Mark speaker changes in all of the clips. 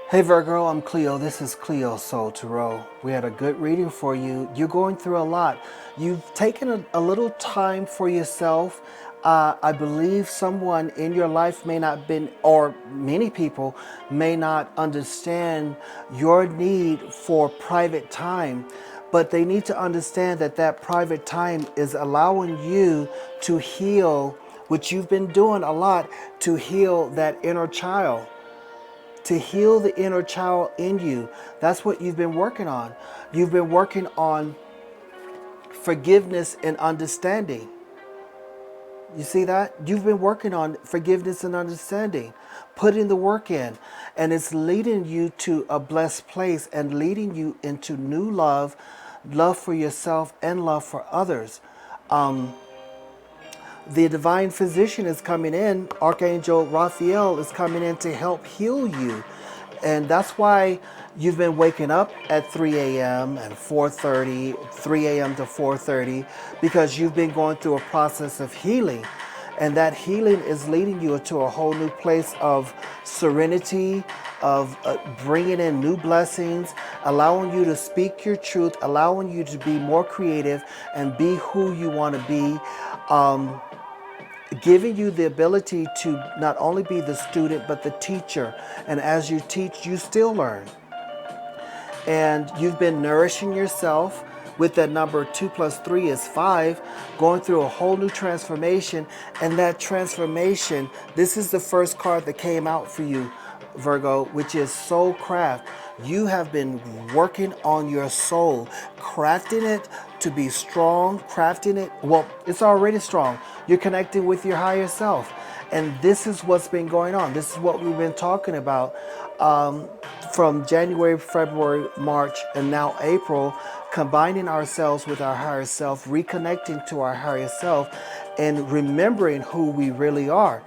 Speaker 1: Hey Virgo, I'm Cleo. This is Cleo Soul Tarot. We had a good reading for you. You're going through a lot. You've taken a little time for yourself. I believe someone in your life may not been, or many people may not understand your need for private time, but they need to understand that that private time is allowing you to heal, which you've been doing a lot, to heal that inner child, to heal the inner child in you. That's what you've been working on. You've been working on forgiveness and understanding. You see that? You've been working on forgiveness and understanding, putting the work in, and it's leading you to a blessed place and leading you into new love, love for yourself and love for others. The divine physician is coming in. Archangel Raphael is coming in to help heal you. And that's why you've been waking up at 3 a.m. and 4:30, 3 a.m. to 4:30, because you've been going through a process of healing. And that healing is leading you into a whole new place of serenity, of bringing in new blessings, allowing you to speak your truth, allowing you to be more creative and be who you want to be. Giving you the ability to not only be the student but the teacher, and as you teach you still learn. And you've been nourishing yourself with that number 2 plus 3 is 5, going through a whole new transformation. And that transformation, this is the first card that came out for you, Virgo, which is soul craft. You have been working on your soul, crafting it to be strong, crafting it. Well, it's already strong. You're connecting with your higher self. And this is what's been going on. This is what we've been talking about from January, February, March, and now April, combining ourselves with our higher self, reconnecting to our higher self, and remembering who we really are.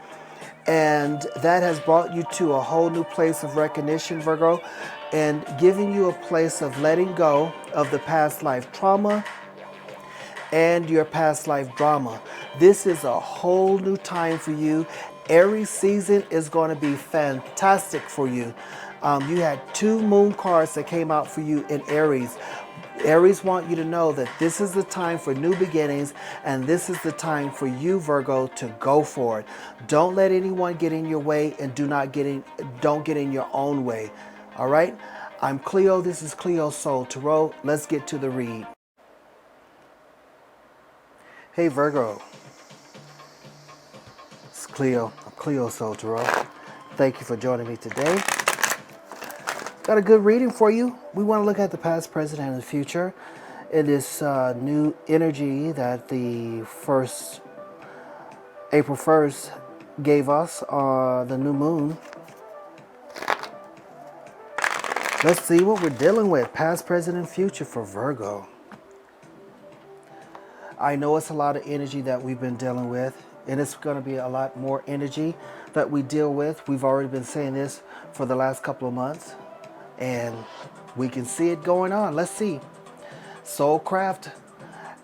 Speaker 1: And that has brought you to a whole new place of recognition, Virgo, and giving you a place of letting go of the past life trauma and your past life drama. This is a whole new time for you. Aries season is going to be fantastic for you. You had 2 moon cards that came out for you in Aries. Aries want you to know that this is the time for new beginnings, and this is the time for you, Virgo, to go for it. Don't let anyone get in your way, and don't get in your own way. All right? I'm Cleo. This is Cleo Soul Tarot. Let's get to the read. Hey Virgo. It's Cleo. I'm Cleo Soul Tarot. Thank you for joining me today. Got a good reading for you. We want to look at the past, present, and the future in this new energy that the April 1st gave us, the new moon. Let's see what we're dealing with. Past, present, and future for Virgo. I know it's a lot of energy that we've been dealing with, and it's going to be a lot more energy that we deal with. We've already been saying this for the last couple of months, and we can see it going on. Let's see. Soulcraft.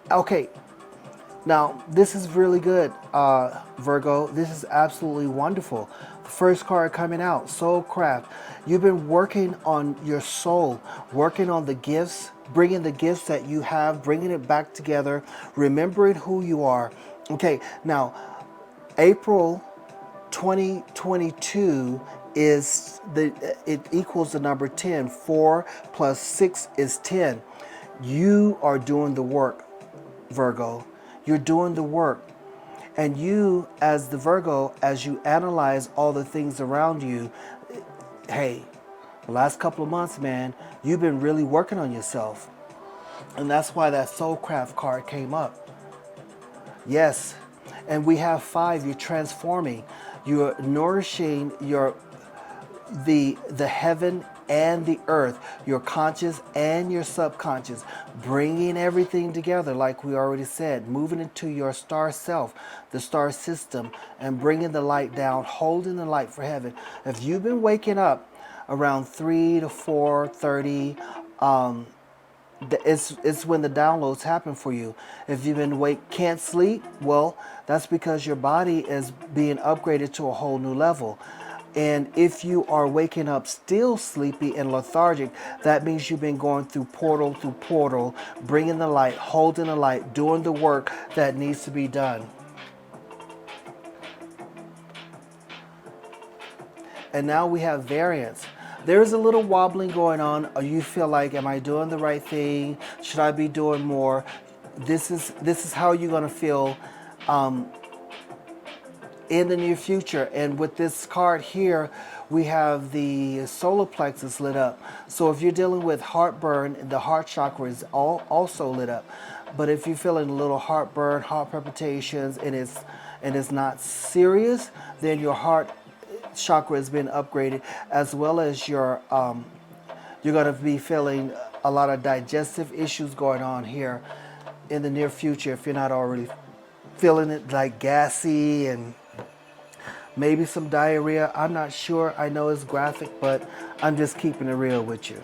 Speaker 1: Okay. Now, this is really good, Virgo. This is absolutely wonderful. The first card coming out, Soulcraft. You've been working on your soul, working on the gifts, bringing the gifts that you have, bringing it back together, remembering who you are. Okay, now, April 2022 it equals the number 10. 4 plus 6 is 10. You are doing the work, Virgo. You're doing the work. And you, as the Virgo, as you analyze all the things around you, hey, the last couple of months, man, you've been really working on yourself. And that's why that Soulcraft card came up. Yes. And we have 5. You're transforming. You're nourishing the heaven and the earth, your conscious and your subconscious, bringing everything together like we already said, moving into your star self, the star system, and bringing the light down, holding the light for heaven. If you've been waking up around 3 to 4:30, it's when the downloads happen for you. If you've been can't sleep, well, that's because your body is being upgraded to a whole new level. And if you are waking up still sleepy and lethargic, that means you've been going through portal, bringing the light, holding the light, doing the work that needs to be done. And now we have variance. There's a little wobbling going on. Or you feel like, am I doing the right thing? Should I be doing more? This is how you're going to feel in the near future. And with this card here, we have the solar plexus lit up. So if you're dealing with heartburn, the heart chakra is also lit up. But if you're feeling a little heartburn, heart palpitations, and it's not serious, then your heart chakra has been upgraded, as well as your you're going to be feeling a lot of digestive issues going on here in the near future if you're not already feeling it, like gassy and maybe some diarrhea. I'm not sure. I know it's graphic, but I'm just keeping it real with you.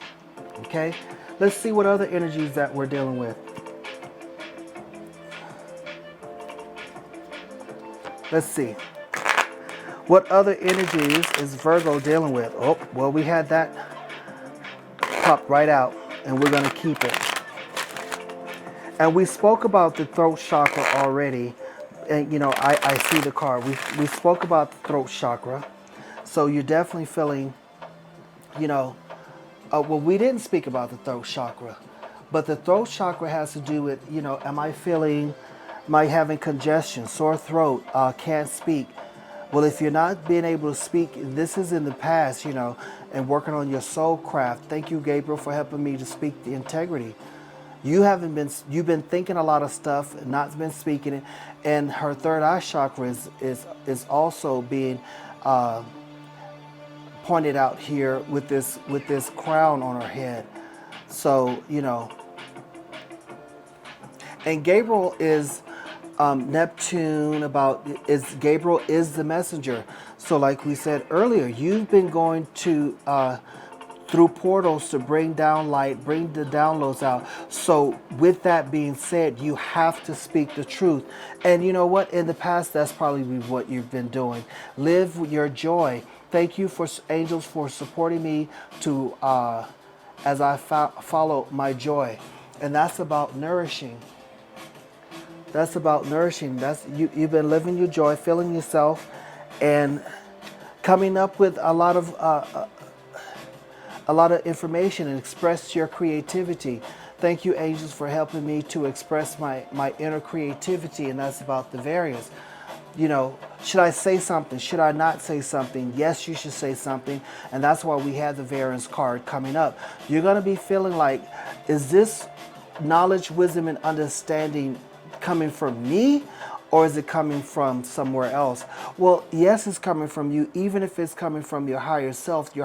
Speaker 1: Okay? Let's see what other energies that we're dealing with. Let's see. What other energies is Virgo dealing with? Oh, well, we had that pop right out, and we're going to keep it. And we spoke about the throat chakra already. And, you know, I see the card. We spoke about the throat chakra. So you're definitely feeling, you know, well, we didn't speak about the throat chakra. But the throat chakra has to do with, you know, am I having congestion, sore throat, can't speak? Well, if you're not being able to speak, this is in the past, you know, and working on your soul craft. Thank you, Gabriel, for helping me to speak the integrity. You've been thinking a lot of stuff, not been speaking it, and her third eye chakra is also being pointed out here with this crown on her head. So, you know, and Gabriel is Neptune. Gabriel is the messenger. So like we said earlier, you've been going to through portals to bring down light, bring the downloads out. So with that being said, you have to speak the truth. And you know what? In the past, that's probably what you've been doing. Live with your joy. Thank you, for angels, for supporting me to as I follow my joy. And that's about nourishing. That's about nourishing. You've been living your joy, filling yourself, and coming up with a lot of information and express your creativity. Thank you, angels, for helping me to express my inner creativity, and that's about the variance. You know, should I say something? Should I not say something? Yes, you should say something, and that's why we have the variance card coming up. You're going to be feeling like, is this knowledge, wisdom, and understanding coming from me, or is it coming from somewhere else? Well, yes, it's coming from you. Even if it's coming from your higher self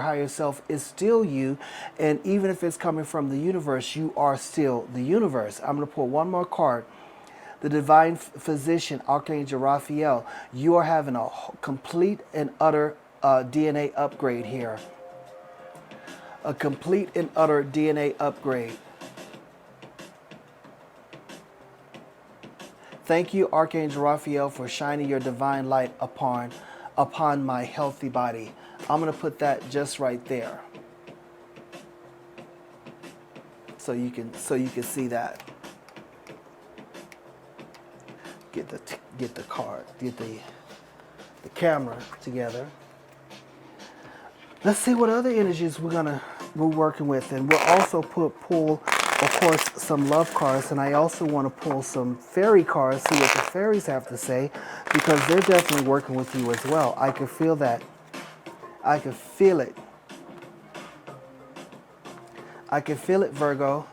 Speaker 1: is still you. And even if it's coming from the universe, you are still the universe. I'm going to pull one more card. The Divine Physician, Archangel Raphael. You are having a complete and utter DNA upgrade here. A complete and utter DNA upgrade. Thank you, Archangel Raphael, for shining your divine light upon my healthy body. I'm going to put that just right there, so you can see that. Get the card, get the camera together. Let's see what other energies we're working with, and we'll also pull, of course, some love cards, and I also want to pull some fairy cards, see what the fairies have to say, because they're definitely working with you as well. I can feel that. I can feel it. I can feel it, Virgo.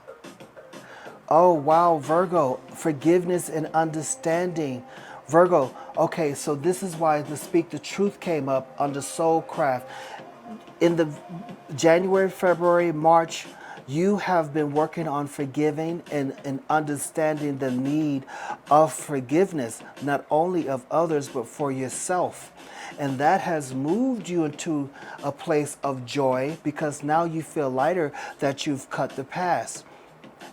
Speaker 1: Oh, wow, Virgo. Forgiveness and understanding. Virgo, okay, so this is why the Speak the Truth came up under Soul Craft. In the January, February, March, you have been working on forgiving and understanding the need of forgiveness, not only of others, but for yourself. And that has moved you into a place of joy, because now you feel lighter that you've cut the past.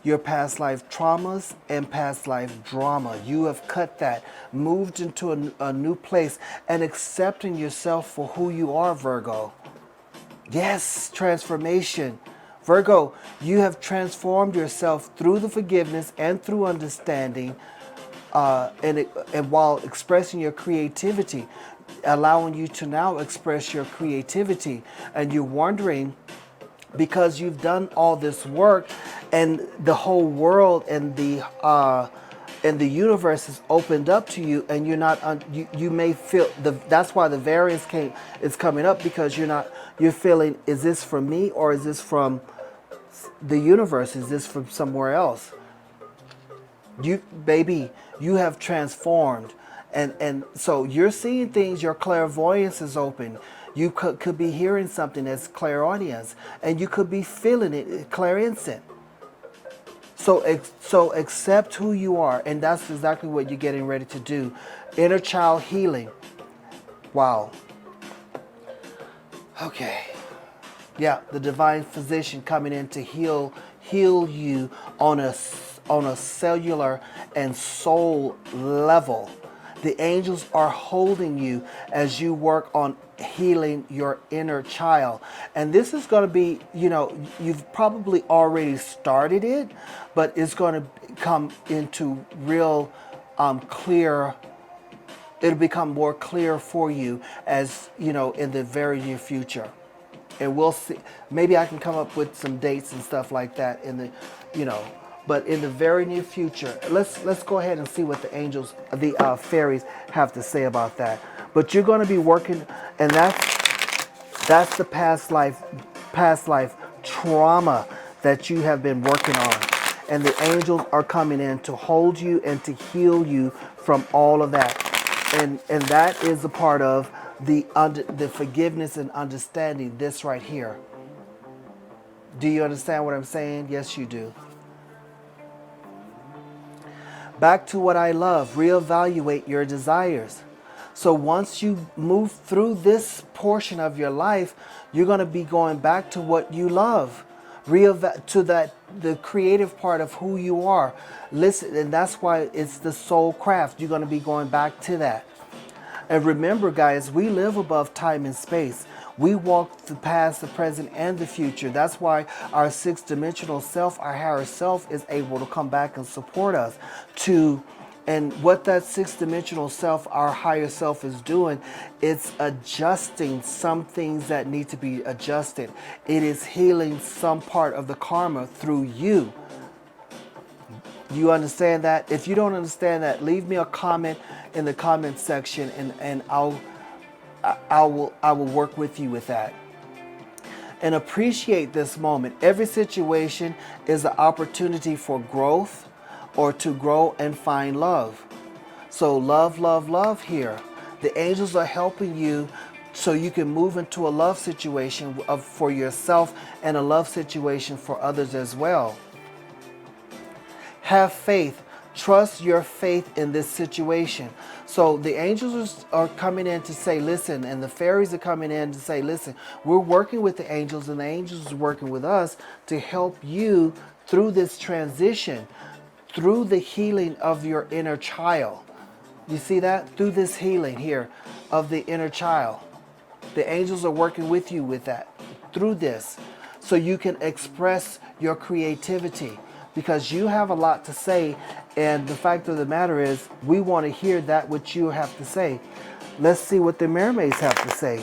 Speaker 1: your past life traumas and past life drama. You have cut that, moved into a new place, and accepting yourself for who you are, Virgo. Yes, transformation. Virgo, you have transformed yourself through the forgiveness and through understanding, and while expressing your creativity, allowing you to now express your creativity. And you're wondering, because you've done all this work, and the whole world and the universe is opened up to you, and you're not you may feel that's why the variance is coming up, because you're feeling, is this from me, or is this from the universe? Is this from somewhere else? Baby, you have transformed. And so you're seeing things, your clairvoyance is open. You could be hearing something as clairaudience, and you could be feeling it, clairinsent. So accept who you are, and that's exactly what you're getting ready to do. Inner child healing. Wow. Okay. Yeah, the divine physician coming in to heal you on a cellular and soul level. The angels are holding you as you work on healing your inner child. And this is going to be, you've probably already started it, but it's going to come into real clear. It'll become more clear for you as, in the very near future. And we'll see. Maybe I can come up with some dates and stuff like that but in the very near future. Let's go ahead and see what the angels, the fairies, have to say about that. But you're going to be working, and that's the past life trauma that you have been working on. And the angels are coming in to hold you and to heal you from all of that. And that is a part of the forgiveness and understanding, this right here. Do you understand what I'm saying? Yes, you do. Back to what I love. Reevaluate your desires. So once you move through this portion of your life, you're going to be going back to what you love. To the creative part of who you are. Listen, and that's why it's the soul craft. You're going to be going back to that. And remember, guys, we live above time and space. We walk the past, the present, and the future. That's why our sixth dimensional self, our higher self, is able to come back and support us. And what that sixth dimensional self, our higher self, is doing, it's adjusting some things that need to be adjusted. It is healing some part of the karma through you. You understand that? If you don't understand that, leave me a comment in the comment section, and I will work with you with that. And appreciate this moment. Every situation is an opportunity for growth, or to grow and find love. So love, love, love here. The angels are helping you so you can move into a love situation for yourself, and a love situation for others as well. Have faith. Trust your faith in this situation. So the angels are coming in to say, listen, and the fairies are coming in to say, listen, we're working with the angels, and the angels are working with us to help you through this transition, through the healing of your inner child. You see that? Through this healing here of the inner child. The angels are working with you with that, through this, so you can express your creativity. Because you have a lot to say, and the fact of the matter is, we want to hear that which you have to say. Let's see what the mermaids have to say.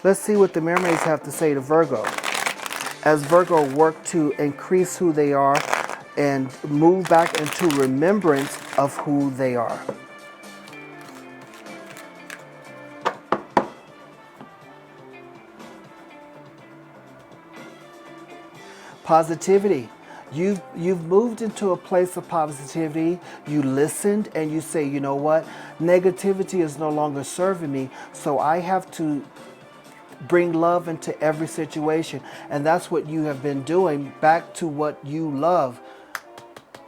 Speaker 1: Let's see what the mermaids have to say to Virgo. As Virgo work to increase who they are and move back into remembrance of who they are. Positivity. You've moved into a place of positivity. You listened and you say, you know what? Negativity is no longer serving me, so I have to bring love into every situation. And that's what you have been doing, back to what you love.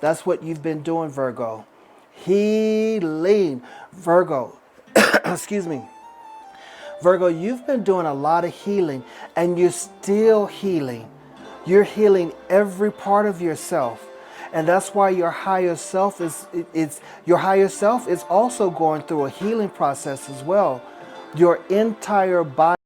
Speaker 1: That's what you've been doing, Virgo. Healing. Virgo. Excuse me. Virgo, you've been doing a lot of healing, and you're still healing. You're healing every part of yourself. And that's why your higher self your higher self is also going through a healing process as well. Your entire body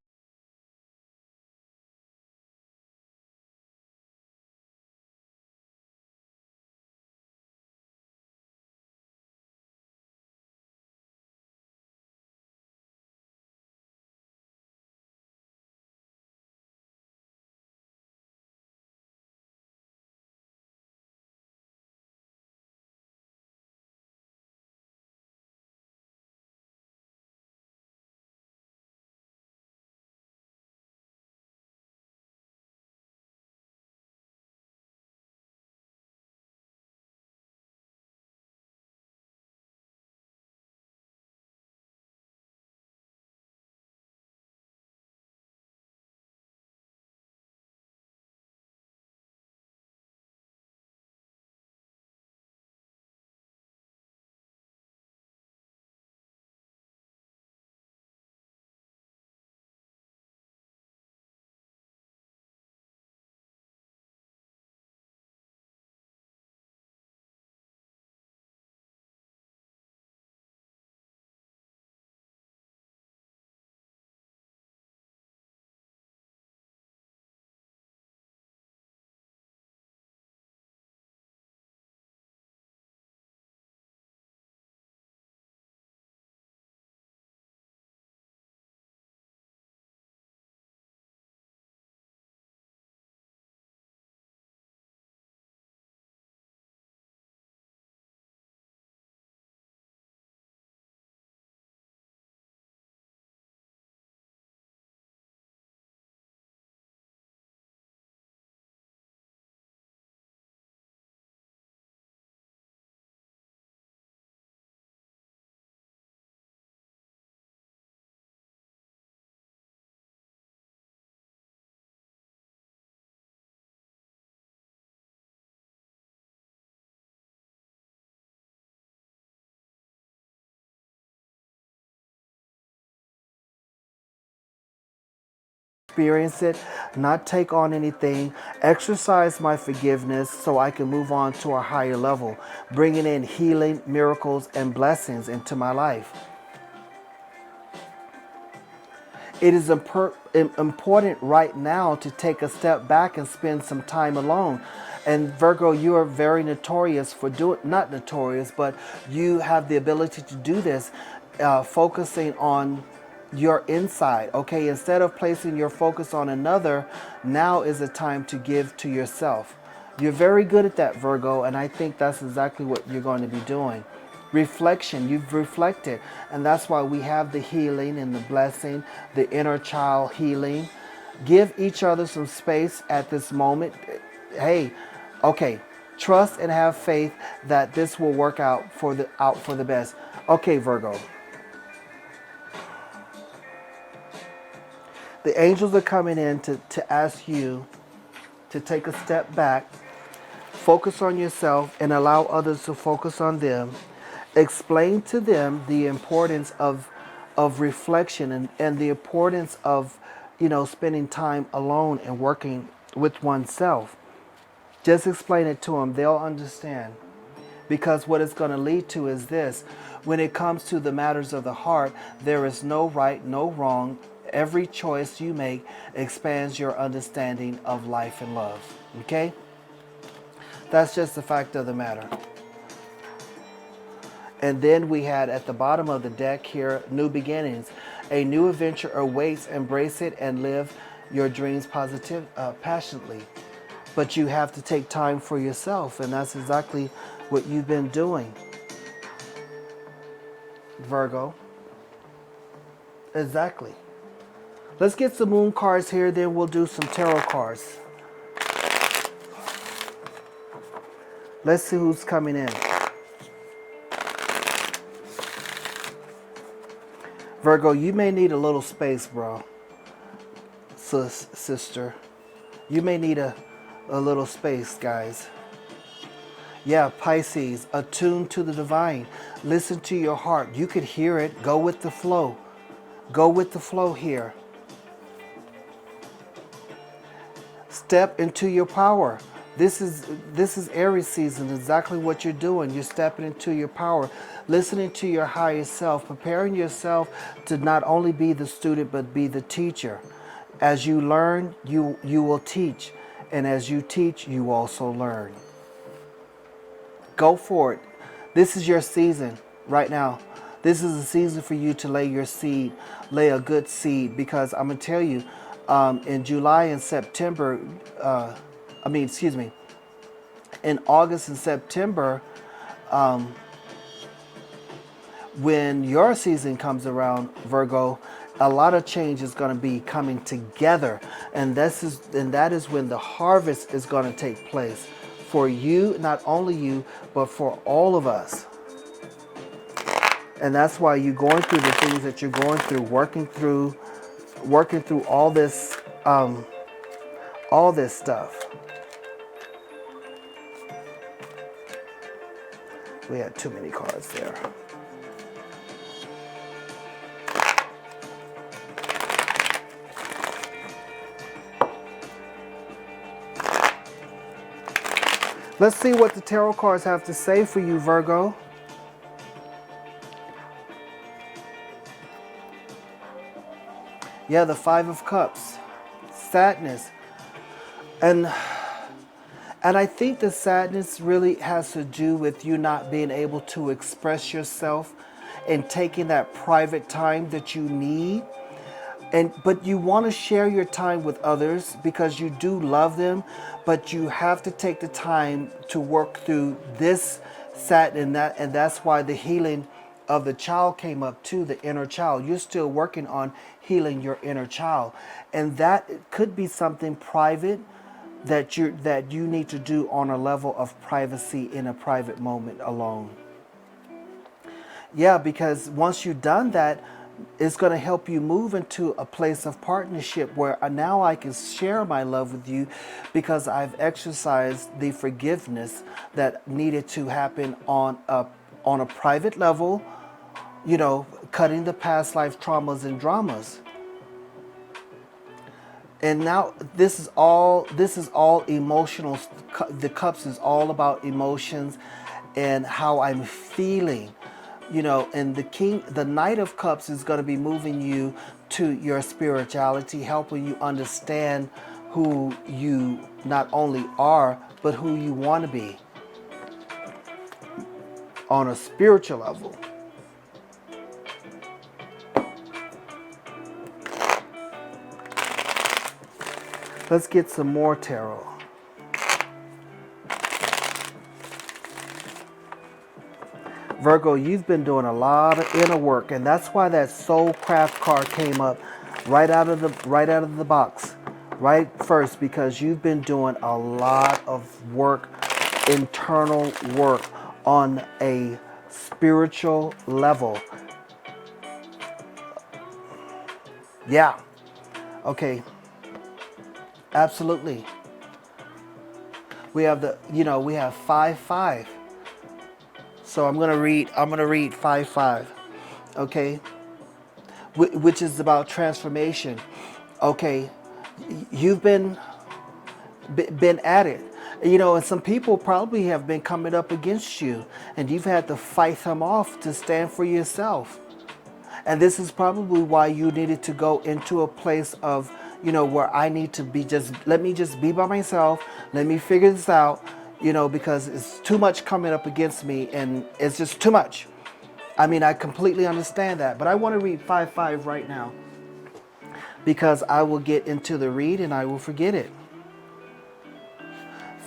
Speaker 1: experience it, not take on anything, exercise my forgiveness so I can move on to a higher level, bringing in healing, miracles, and blessings into my life. It is important right now to take a step back and spend some time alone. And Virgo, you are very notorious for doing, not notorious, but you have the ability to do this, focusing on your inside. Okay, instead of placing your focus on another, now is the time to give to yourself. You're very good at that, Virgo, and I think that's exactly what you're going to be doing. Reflection, you've reflected, and that's why we have the healing and the blessing, the inner child healing. Give each other some space at this moment. Hey, okay, trust and have faith that this will work out for the best. Okay, Virgo. The angels are coming in to ask you to take a step back, focus on yourself, and allow others to focus on them. Explain to them the importance of reflection and the importance of, spending time alone and working with oneself. Just explain it to them. They'll understand. Because what it's going to lead to is this. When it comes to the matters of the heart, there is no right, no wrong. Every choice you make expands your understanding of life and love. Okay? That's just the fact of the matter. And then we had at the bottom of the deck here, new beginnings. A new adventure awaits. Embrace it and live your dreams passionately. But you have to take time for yourself, and that's exactly what you've been doing, Virgo. Exactly. Let's get some moon cards here, then we'll do some tarot cards. Let's see who's coming in. Virgo, you may need a little space, bro. Sister. You may need a little space, guys. Yeah, Pisces, attuned to the divine. Listen to your heart. You could hear it. Go with the flow. Go with the flow here. step into your power. This is Aries season, exactly what you're doing. You're stepping into your power, listening to your higher self, preparing yourself to not only be the student but be the teacher. As you learn, you will teach, and as you teach, you also learn. Go for it. This is your season right now. This is a season for you to lay your seed, lay a good seed, because I'm gonna tell you, in July and September, in August and September, when your season comes around, Virgo, a lot of change is going to be coming together, and that is when the harvest is going to take place for you, not only you, but for all of us. And that's why you're going through the things that you're going through, working through all this stuff. We had too many cards there. Let's see what the tarot cards have to say for you, Virgo. Yeah, the Five of Cups. Sadness. And I think the sadness really has to do with you not being able to express yourself and taking that private time that you need. But you want to share your time with others because you do love them, but you have to take the time to work through this sadness, and that's why the healing of the child came up too, the inner child. You're still working on healing your inner child, and that could be something private that you need to do on a level of privacy in a private moment alone. Yeah, because once you've done that, it's going to help you move into a place of partnership where now I can share my love with you because I've exercised the forgiveness that needed to happen on a private level, cutting the past life traumas and dramas. And now this is all emotional. The cups is all about emotions and how I'm feeling. And the Knight of Cups is going to be moving you to your spirituality, helping you understand who you not only are, but who you want to be on a spiritual level. Let's get some more tarot. Virgo, you've been doing a lot of inner work, and that's why that Soul Craft card came up right out of the box, right first, because you've been doing a lot of work, internal work on a spiritual level. Yeah. Okay. Absolutely. We have we have 5-5. So I'm gonna read 5-5, okay, which is about transformation. Okay, you've been at it, and some people probably have been coming up against you, and you've had to fight them off to stand for yourself. And this is probably why you needed to go into a place of, where I need to be let me just be by myself. Let me figure this out. Because it's too much coming up against me, and it's just too much. I mean, I completely understand that, but I want to read 5-5 right now because I will get into the read and I will forget it.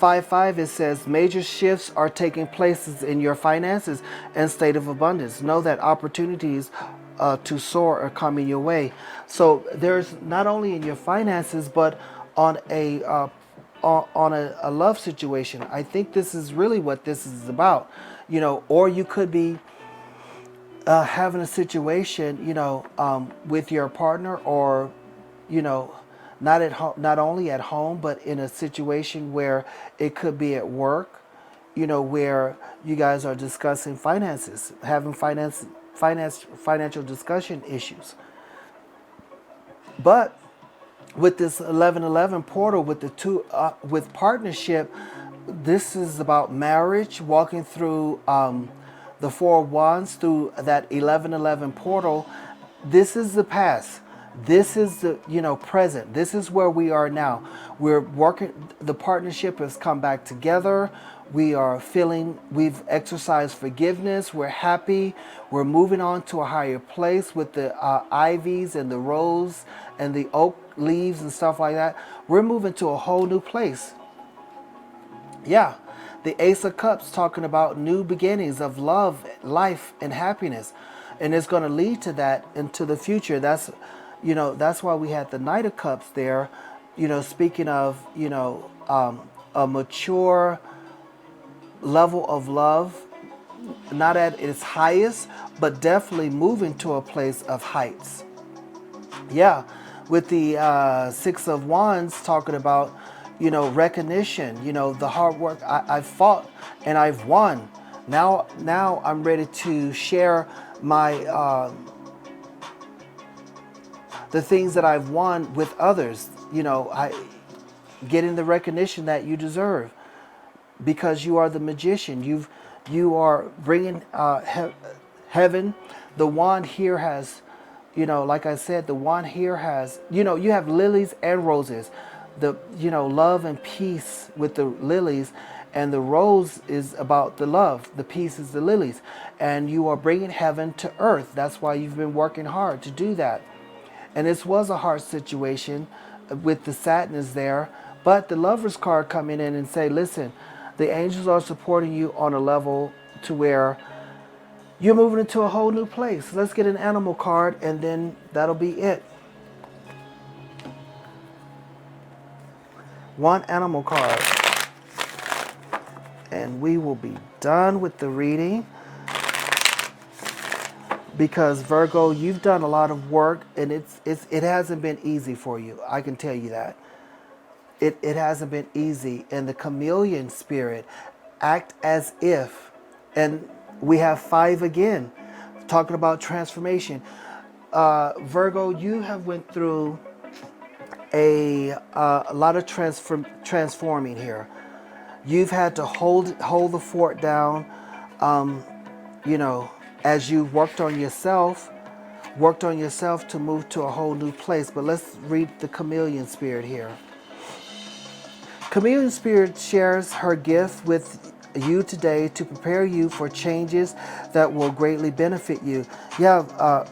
Speaker 1: 5-5, it says, major shifts are taking places in your finances and state of abundance. Know that opportunities to soar are coming your way. So there's not only in your finances, but on a love situation. I think this is really what this is about, or you could be having a situation, with your partner, or, not only at home, but in a situation where it could be at work, where you guys are discussing finances, having financial discussion issues. But with this 1111 portal, with the two, with partnership, this is about marriage, walking through the Four of Wands through that 1111 portal. This is the past. This is the, present. This is where we are now. We're working, the partnership has come back together. We are feeling, we've exercised forgiveness. We're happy. We're moving on to a higher place with the ivies and the rose and the oak leaves and stuff like that. We're moving to a whole new place. Yeah. The Ace of Cups talking about new beginnings of love, life, and happiness. And it's going to lead to that into the future. That's why we had the Knight of Cups there, speaking of, a mature level of love, not at its highest, but definitely moving to a place of heights. Yeah, with the Six of Wands talking about, recognition, the hard work. I've fought and I've won. Now I'm ready to share my the things that I've won with others. I getting the recognition that you deserve, because you are the magician. You are bringing heaven. The wand here has, like I said, the wand here has, you have lilies and roses. The, love and peace with the lilies, and the rose is about the love. The peace is the lilies. And you are bringing heaven to earth. That's why you've been working hard to do that. And this was a hard situation with the sadness there. But the Lover's card coming in and say, listen, the angels are supporting you on a level to where you're moving into a whole new place. Let's get an animal card, and then that'll be it. One animal card. And we will be done with the reading. Because Virgo, you've done a lot of work, and it hasn't been easy for you. I can tell you that. It hasn't been easy. And the chameleon spirit, act as if. And we have 5 again, talking about transformation. Virgo, you have went through a lot of transforming here. You've had to hold the fort down, as you worked on yourself to move to a whole new place. But let's read the chameleon spirit here. Chameleon spirit shares her gift with you today to prepare you for changes that will greatly benefit you. Yeah,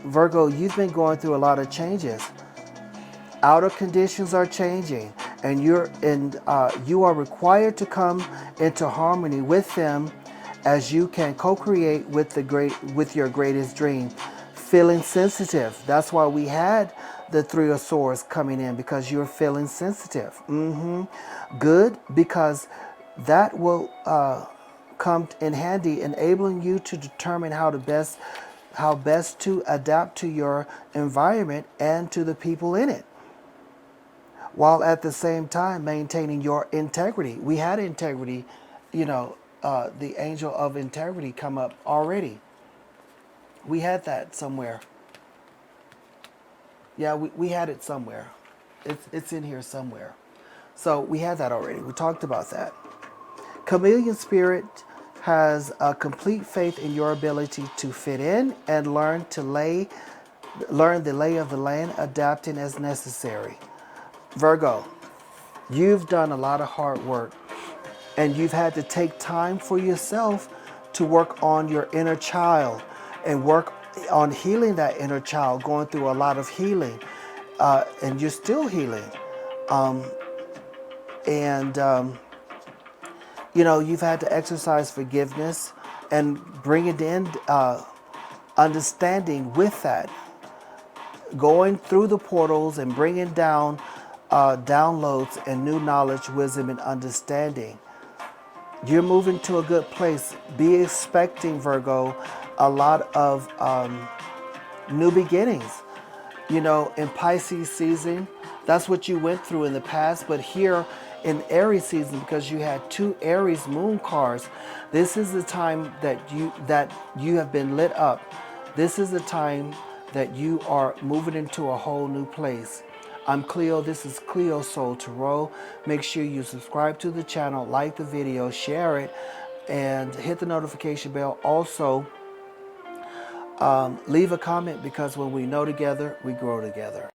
Speaker 1: Virgo, you've been going through a lot of changes. Outer conditions are changing, and you are required to come into harmony with them, as you can co-create with your greatest dream. Feeling sensitive. That's why we had the Three of Swords coming in, because you're feeling sensitive. Good, because that will come in handy, enabling you to determine how best to adapt to your environment and to the people in it, while at the same time maintaining your integrity. We had integrity, the angel of integrity come up already. We had that somewhere. Yeah, we had it somewhere. It's in here somewhere. So we had that already. We talked about that. Chameleon spirit has a complete faith in your ability to fit in and learn the lay of the land, adapting as necessary. Virgo, you've done a lot of hard work, and you've had to take time for yourself to work on your inner child and work on healing that inner child, going through a lot of healing, and you're still healing. You've had to exercise forgiveness and bring it in, understanding with that, going through the portals and bringing down downloads and new knowledge, wisdom, and understanding. You're moving to a good place. Be expecting, Virgo, a lot of new beginnings. In Pisces season, that's what you went through in the past. But here in Aries season, because you had 2 Aries moon cards, this is the time that you have been lit up. This is the time that you are moving into a whole new place. I'm Cleo. This is Cleo Soul Tarot. Make sure you subscribe to the channel, like the video, share it, and hit the notification bell. Also, leave a comment, because when we know together, we grow together.